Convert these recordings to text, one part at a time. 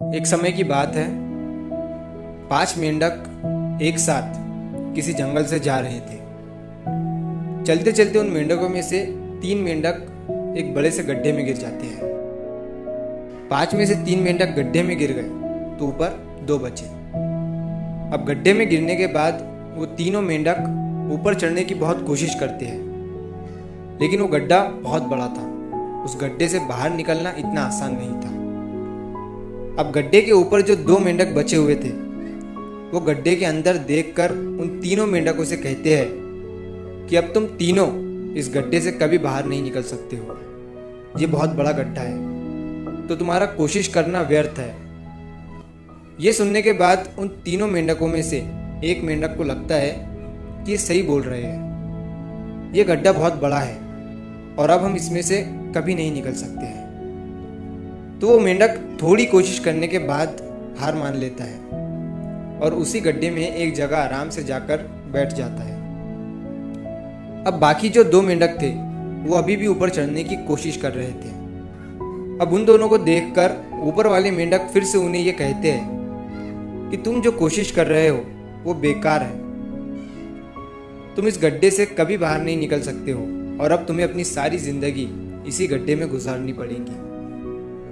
एक समय की बात है। 5 मेंढक एक साथ किसी जंगल से जा रहे थे। चलते चलते उन मेंढकों में से 3 मेंढक एक बड़े से गड्ढे में गिर जाते हैं। 5 में से 3 मेंढक गड्ढे में गिर गए तो ऊपर 2 बचे। अब गड्ढे में गिरने के बाद वो तीनों मेंढक ऊपर चढ़ने की बहुत कोशिश करते हैं, लेकिन वो गड्ढा बहुत बड़ा था। उस गड्ढे से बाहर निकलना इतना आसान नहीं था। अब गड्ढे के ऊपर जो 2 मेंढक बचे हुए थे, वो गड्ढे के अंदर देखकर उन तीनों मेंढकों से कहते हैं कि अब तुम तीनों इस गड्ढे से कभी बाहर नहीं निकल सकते हो। ये बहुत बड़ा गड्ढा है, तो तुम्हारा कोशिश करना व्यर्थ है। ये सुनने के बाद उन तीनों मेंढकों में से एक मेंढक को लगता है कि ये सही बोल रहे हैं। ये गड्ढा बहुत बड़ा है और अब हम इसमें से कभी नहीं निकल सकते हैं। तो वो मेंढक थोड़ी कोशिश करने के बाद हार मान लेता है और उसी गड्ढे में एक जगह आराम से जाकर बैठ जाता है। अब बाकी जो 2 मेंढक थे वो अभी भी ऊपर चढ़ने की कोशिश कर रहे थे। अब उन दोनों को देखकर ऊपर वाले मेंढक फिर से उन्हें ये कहते हैं कि तुम जो कोशिश कर रहे हो वो बेकार है। तुम इस गड्ढे से कभी बाहर नहीं निकल सकते हो और अब तुम्हें अपनी सारी जिंदगी इसी गड्ढे में गुजारनी पड़ेगी।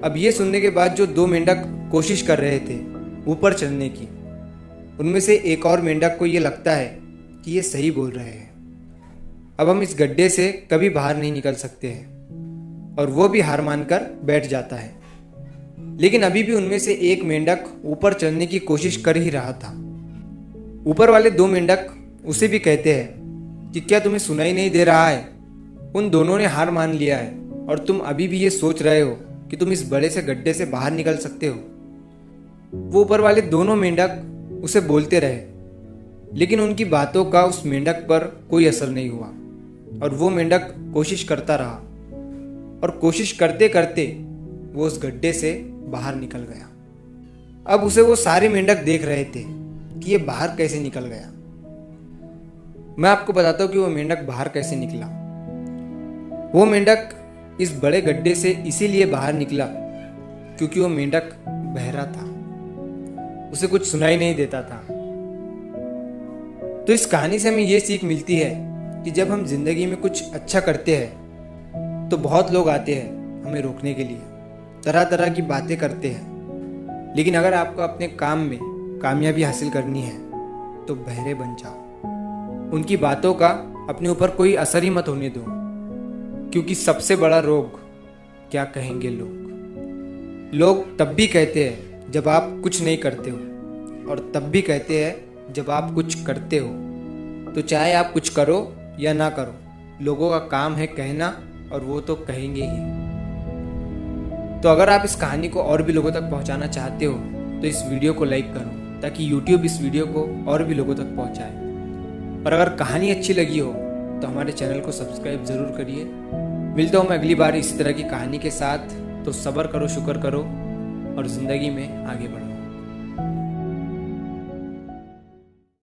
अब ये सुनने के बाद जो 2 मेंढक कोशिश कर रहे थे ऊपर चढ़ने की, उनमें से एक और मेंढक को ये लगता है कि ये सही बोल रहे हैं। अब हम इस गड्ढे से कभी बाहर नहीं निकल सकते हैं और वो भी हार मानकर बैठ जाता है। लेकिन अभी भी उनमें से एक मेंढक ऊपर चढ़ने की कोशिश कर ही रहा था। ऊपर वाले 2 मेंढक उसे भी कहते हैं कि क्या तुम्हें सुनाई नहीं दे रहा है? उन दोनों ने हार मान लिया है और तुम अभी भी ये सोच रहे हो कि तुम इस बड़े से गड्ढे से बाहर निकल सकते हो। वो ऊपर वाले दोनों मेंढक उसे बोलते रहे, लेकिन उनकी बातों का उस मेंढक पर कोई असर नहीं हुआ और वो मेंढक कोशिश करता रहा और कोशिश करते करते वो उस गड्ढे से बाहर निकल गया। अब उसे वो सारे मेंढक देख रहे थे कि ये बाहर कैसे निकल गया। मैं आपको बताता हूँ कि वो मेंढक बाहर कैसे निकला। वो मेंढक इस बड़े गड्ढे से इसीलिए बाहर निकला क्योंकि वो मेंढक बहरा था, उसे कुछ सुनाई नहीं देता था। तो इस कहानी से हमें ये सीख मिलती है कि जब हम जिंदगी में कुछ अच्छा करते हैं तो बहुत लोग आते हैं हमें रोकने के लिए, तरह तरह की बातें करते हैं। लेकिन अगर आपको अपने काम में कामयाबी हासिल करनी है तो बहरे बन जाओ। उनकी बातों का अपने ऊपर कोई असर ही मत होने दो, क्योंकि सबसे बड़ा रोग क्या कहेंगे लोग। लोग तब भी कहते हैं जब आप कुछ नहीं करते हो और तब भी कहते हैं जब आप कुछ करते हो। तो चाहे आप कुछ करो या ना करो, लोगों का काम है कहना और वो तो कहेंगे ही। तो अगर आप इस कहानी को और भी लोगों तक पहुंचाना चाहते हो तो इस वीडियो को लाइक करो ताकि YouTube इस वीडियो को और भी लोगों तक पहुंचाए। और अगर कहानी अच्छी लगी हो तो हमारे चैनल को सब्सक्राइब ज़रूर करिए। मिलता हूँ मैं अगली बार इसी तरह की कहानी के साथ। तो सब्र करो, शुक्र करो और ज़िंदगी में आगे बढ़ो।